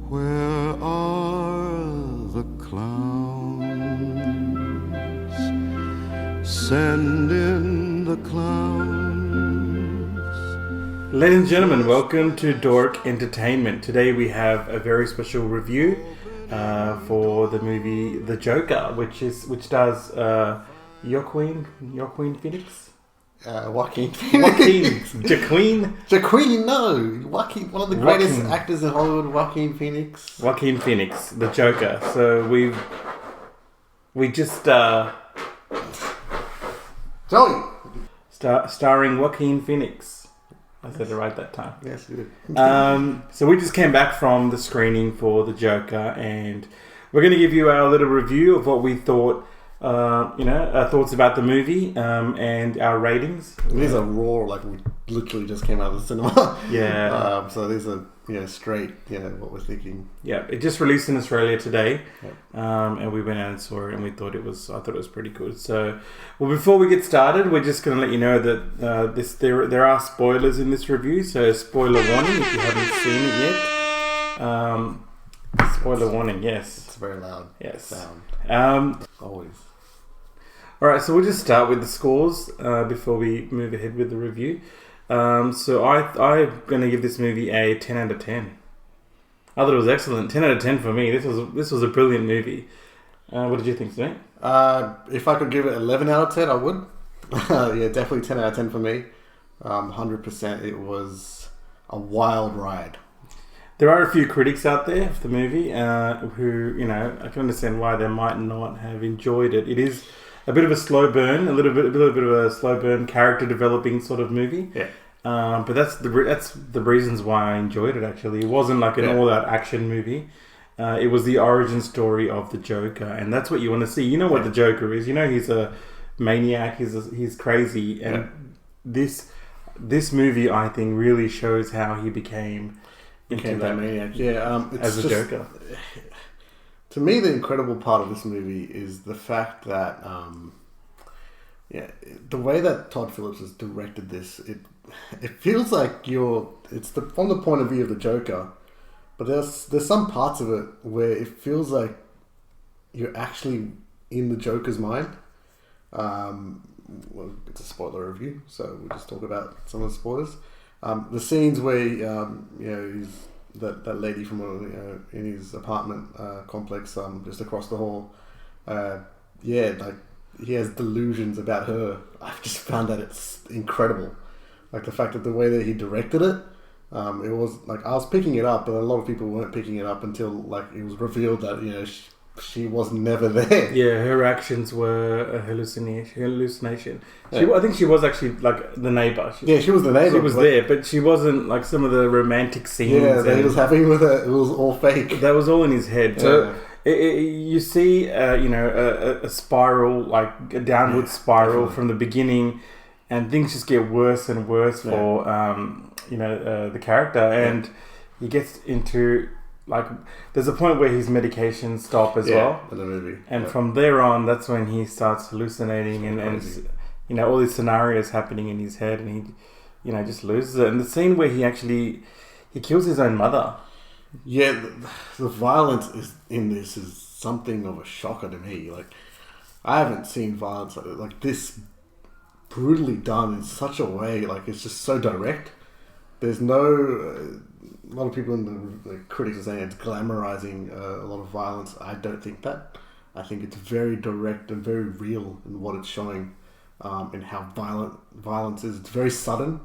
Where are the clowns? Send in the clowns. Ladies and gentlemen, welcome to Dork Entertainment. Today we have a very special review for the movie The Joker, which stars Joaquin Phoenix. Joaquin Phoenix. Joaquin, no. Joaquin, one of the greatest actors in Hollywood, Joaquin Phoenix. Joaquin Phoenix, The Joker. So we just Joey! starring Joaquin Phoenix. I said it right that time. Yes, you did. So we just came back from the screening for The Joker, and we're going to give you our little review of what we thought. Our thoughts about the movie and our ratings. These are raw, like we literally just came out of the cinema. Yeah. So these are straight, what we're thinking. Yeah, it just released in Australia today, Yep. And we went out and saw it, and I thought it was pretty good. So, well, before we get started, we're just going to let you know that there are spoilers in this review. So, spoiler warning if you haven't seen it yet. Spoiler warning, yes. It's very loud. Yes. Sound. Always. Alright, so we'll just start with the scores before we move ahead with the review. So I'm going to give this movie a 10 out of 10. I thought it was excellent. 10 out of 10 for me. This was a brilliant movie. What did you think, Snake? If I could give it 11 out of 10, I would. Yeah, definitely 10 out of 10 for me. 100%. It was a wild ride. There are a few critics out there of the movie who, I can understand why they might not have enjoyed it. It is a bit of a slow burn, a little bit of a slow burn, character developing sort of movie. Yeah. But that's the reasons why I enjoyed it. Actually, it wasn't like an all-out action movie. It was the origin story of the Joker, and that's what you want to see. You know what the Joker is. You know he's a maniac. He's crazy, and this movie, I think, really shows how he became that maniac. Yeah. It's as a Joker. To me, the incredible part of this movie is the fact that, the way that Todd Phillips has directed this, it feels like from the point of view of the Joker, but there's some parts of it where it feels like you're actually in the Joker's mind. Well, it's a spoiler review, so we'll just talk about some of the spoilers. The scenes where he's that lady from in his apartment complex just across the hall, like he has delusions about her. I've just found that it's incredible, like the fact that the way that he directed it, it was like I was picking it up, but a lot of people weren't picking it up until like it was revealed that she was never there. Yeah, her actions were a hallucination. I think she was actually like the neighbour. She was the neighbour. She was there, but she wasn't like some of the romantic scenes. That he was having with her. It was all fake. That was all in his head. So you see, a spiral, like a downward spiral definitely. from the beginning, and things just get worse and worse for the character, and he gets into. Like, there's a point where his medications stop as well. In the movie. And from there on, that's when he starts hallucinating and all these scenarios happening in his head, and he, just loses it. And the scene where he kills his own mother. Yeah, the violence in this is something of a shocker to me. Like, I haven't seen violence like this brutally done in such a way. Like, it's just so direct. There's no... a lot of people in the critics are saying it's glamorizing a lot of violence. I don't think that. I think it's very direct and very real in what it's showing, and how violence is. It's very sudden.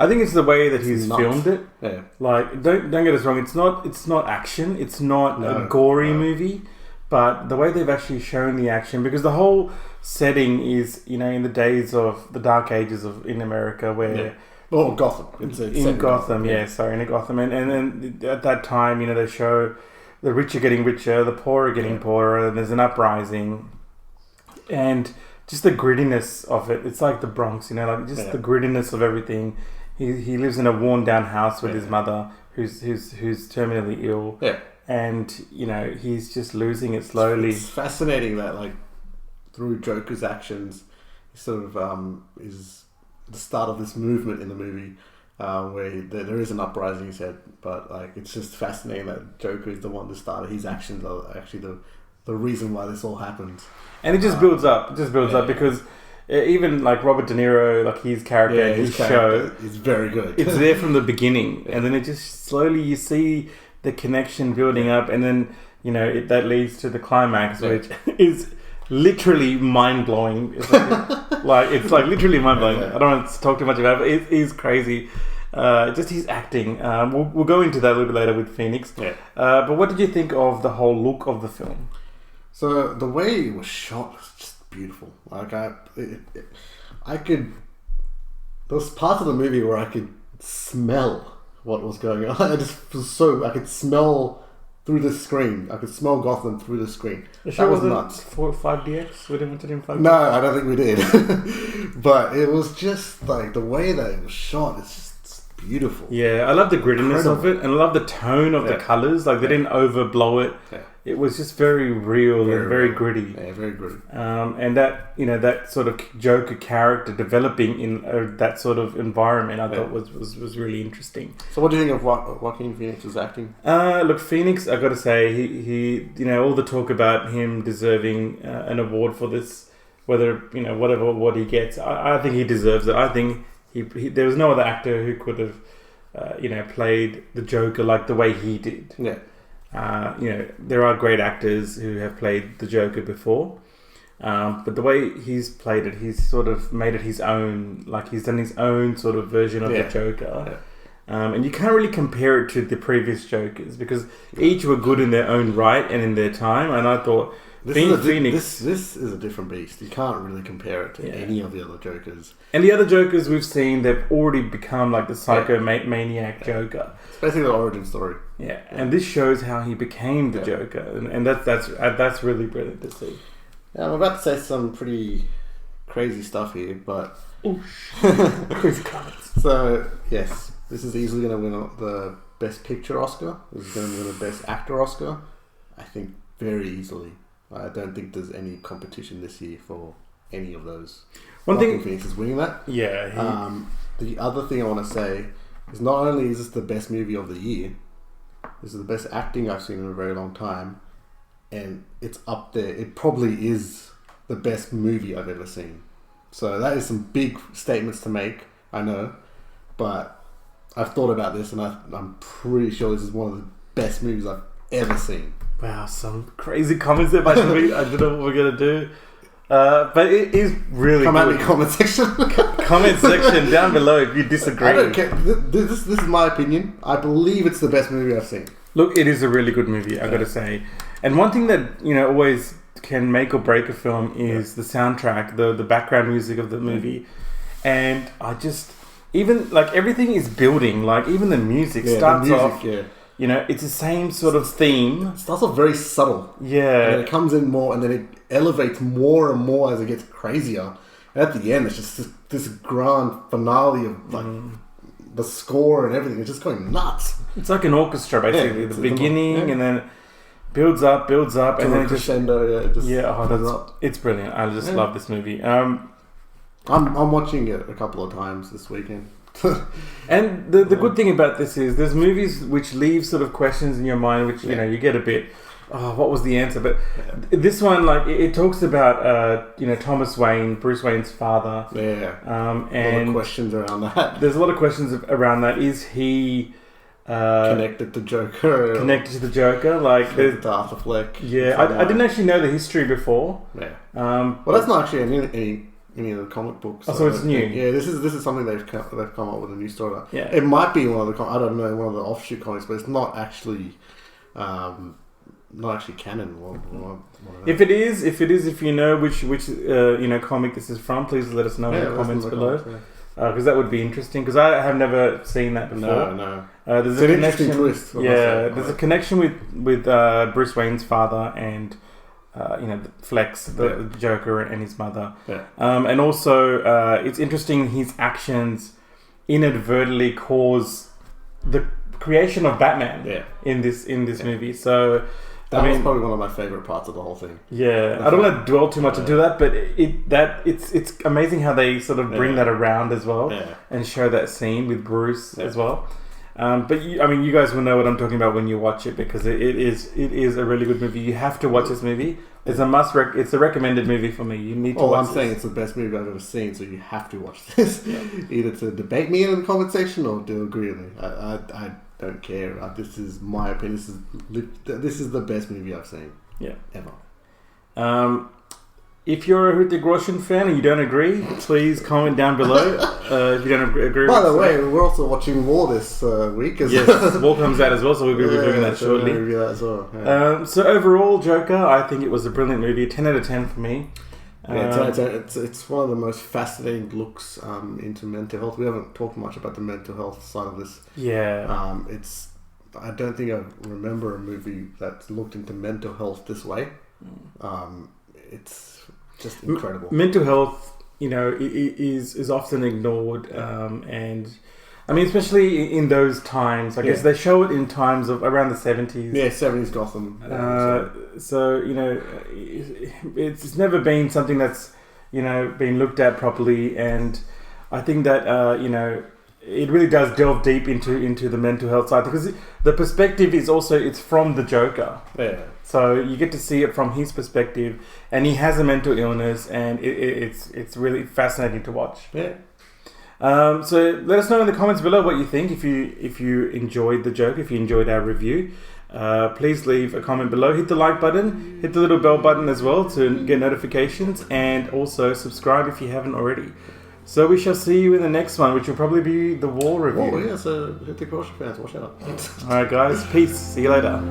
I think it's the way that he's nuts. filmed it. Yeah. Like, don't get us wrong. It's not action. It's not a gory movie. But the way they've actually shown the action, because the whole setting is, in the days of the dark ages in America, where. Yeah. Oh, Gotham. In Gotham, in Gotham. And then at that time, they show the rich are getting richer, the poor are getting poorer, and there's an uprising. And just the grittiness of it. It's like the Bronx, the grittiness of everything. He lives in a worn down house with his mother who's terminally ill. Yeah. And, he's just losing it slowly. It's fascinating that, like, through Joker's actions, he sort of is the start of this movement in the movie where there is an uprising, he said, but like it's just fascinating that Joker is the one that started. His actions are actually the reason why this all happened. And it just builds up. It just builds up because even like Robert De Niro, like his character, his show, is very good. It's there from the beginning, and then it just slowly you see the connection building up, and then that leads to the climax, which is literally mind blowing. It's like literally mind blowing. I don't want to talk too much about it. It is crazy. Just his acting. We'll go into that a little bit later with Phoenix. Yeah. But what did you think of the whole look of the film? So the way it was shot was just beautiful. Like I could. There was parts of the movie where I could smell what was going on. I could smell through the screen. I could smell Gotham through the screen. That was nuts. 5DX? We didn't do 5DX? No, I don't think we did. But it was just like the way that it was shot. It's just beautiful. Yeah, I love the grittiness of it, and I love the tone of the colors. Like they didn't overblow it. Yeah. It was just very real and very gritty. Yeah, very gritty. And that that sort of Joker character developing in that sort of environment, I thought was really interesting. So, what do you think of Joaquin Phoenix's acting? Look, Phoenix, I got to say, he all the talk about him deserving an award for this, whether whatever award he gets, I think he deserves it. I think he there was no other actor who could have played the Joker like the way he did. Yeah. There are great actors who have played the Joker before, but the way he's played it, he's sort of made it his own. Like he's done his own sort of version of the Joker, and you can't really compare it to the previous Jokers because each were good in their own right and in their time. And I thought Phoenix, this is a different beast. You can't really compare it to any of the other Jokers. And the other Jokers we've seen, they've already become like the psycho maniac Joker. It's basically the origin story. Yeah, and this shows how he became the Joker, and that's really brilliant to see. Yeah, I'm about to say some pretty crazy stuff here, but crazy comments. So yes, this is easily going to win the Best Picture Oscar. This is going to win the Best Actor Oscar. I think very easily. I don't think there's any competition this year for any of those. One thing, Phoenix is winning that. Yeah. The other thing I want to say is not only is this the best movie of the year, this is the best acting I've seen in a very long time, and it's up there. It probably is the best movie I've ever seen. So that is some big statements to make, I know, but I've thought about this and I'm pretty sure this is one of the best movies I've ever seen. Wow, some crazy comments there by me. I don't know what we're going to do. But it is really Come good. at me, comment section. Comment section down below if you disagree. I don't care. This is my opinion. I believe it's the best movie I've seen. Look, it is a really good movie, I got to say. And one thing that, always can make or break a film is the soundtrack, the background music of the movie. And I just, even, like, everything is building. Like, even the music starts off, it's the same sort of theme. It starts off very subtle. Yeah. And then it comes in more, and then it elevates more and more as it gets crazier. And at the end, it's just this grand finale of, like, the score and everything. It's just going nuts. It's like an orchestra, basically. The beginning, and then builds up, and then crescendo. It's brilliant. I just love this movie. I'm watching it a couple of times this weekend. And the good thing about this is there's movies which leave sort of questions in your mind, which you get a bit. Oh, what was the answer? But this one, like, it talks about Thomas Wayne, Bruce Wayne's father. Yeah. And a lot of questions around that. There's a lot of questions around that. Is he connected to Joker? Connected to the Joker, like to Arthur Fleck. Yeah, I didn't actually know the history before. Yeah. Well, that's not actually any of the comic books. So it's new. Yeah, this is something they've come up with a new story. Yeah. It might be one of the I don't know, one of the offshoot comics, but it's not actually canon. If you know which comic this is from, please let us know in the comments below. Because that would be interesting. Because I have never seen that before. No. There's an interesting twist. There's a connection with Bruce Wayne's father and Flex, the Joker, and his mother. Yeah. And also, it's interesting his actions inadvertently cause the creation of Batman. Yeah. In this movie. So That was probably one of my favorite parts of the whole thing. Yeah, I don't want to dwell too much into that, but it's amazing how they sort of bring that around as well and show that scene with Bruce as well. But you guys will know what I'm talking about when you watch it, because it is a really good movie. You have to watch this movie. It's a must. It's a recommended movie for me. You need to. I'm saying it's the best movie I've ever seen, so you have to watch this. Either to debate me in the comment section or to agree with me. I don't care. This is my opinion. This is the best movie I've seen. Yeah, ever. If you're a Hrithik Roshan fan and you don't agree, please comment down below. If you don't agree. By the way, we're also watching War this week. Yes, War comes out as well, so we'll be reviewing that shortly. We'll review that as well. Yeah. So overall, Joker, I think it was a brilliant movie. 10 out of 10 for me. It's one of the most fascinating looks into mental health. We haven't talked much about the mental health side of this. Yeah. I don't think I remember a movie that looked into mental health this way. It's just incredible. Mental health, is often ignored, and I mean, especially in those times. I guess they show it in times of around the 70s. Yeah, 70s Gotham. So it's never been something that's been looked at properly, and I think that it really does delve deep into the mental health side, because the perspective is also it's from the Joker. Yeah. So you get to see it from his perspective, and he has a mental illness, and it's really fascinating to watch. Yeah. So let us know in the comments below what you think. If you enjoyed the Joker, if you enjoyed our review, please leave a comment below. Hit the like button, hit the little bell button as well to get notifications, and also subscribe if you haven't already. So we shall see you in the next one, which will probably be the War review. Oh yeah, so Hrithik Roshan fans, watch out. Alright guys, peace. See you later.